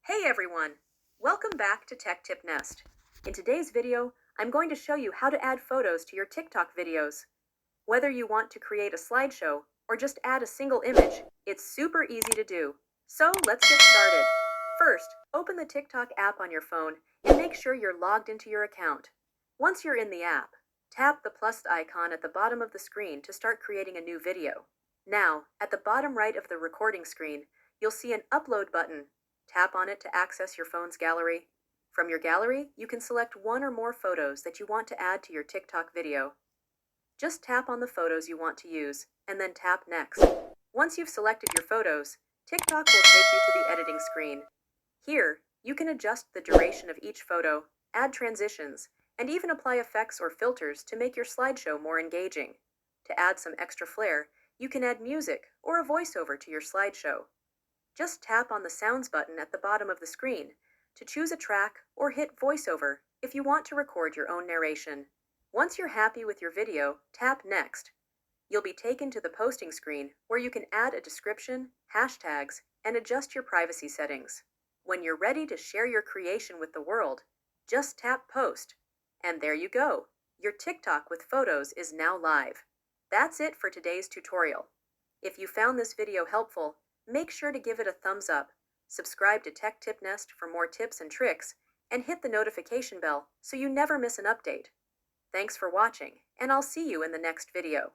Hey everyone! Welcome back to Tech Tip Nest. In today's video, I'm going to show you how to add photos to your TikTok videos. Whether you want to create a slideshow or just add a single image, it's super easy to do. So let's get started. First, open the TikTok app on your phone and make sure you're logged into your account. Once you're in the app, tap the plus icon at the bottom of the screen to start creating a new video. Now, at the bottom right of the recording screen, you'll see an upload button. Tap on it to access your phone's gallery. From your gallery, you can select one or more photos that you want to add to your TikTok video. Just tap on the photos you want to use, and then tap Next. Once you've selected your photos, TikTok will take you to the editing screen. Here, you can adjust the duration of each photo, add transitions, and even apply effects or filters to make your slideshow more engaging. To add some extra flair, you can add music or a voiceover to your slideshow. Just tap on the Sounds button at the bottom of the screen to choose a track or hit VoiceOver if you want to record your own narration. Once you're happy with your video, tap Next. You'll be taken to the posting screen where you can add a description, hashtags, and adjust your privacy settings. When you're ready to share your creation with the world, just tap Post. And there you go. Your TikTok with photos is now live. That's it for today's tutorial. If you found this video helpful, make sure to give it a thumbs up, subscribe to Tech Tip Nest for more tips and tricks, and hit the notification bell so you never miss an update. Thanks for watching, and I'll see you in the next video.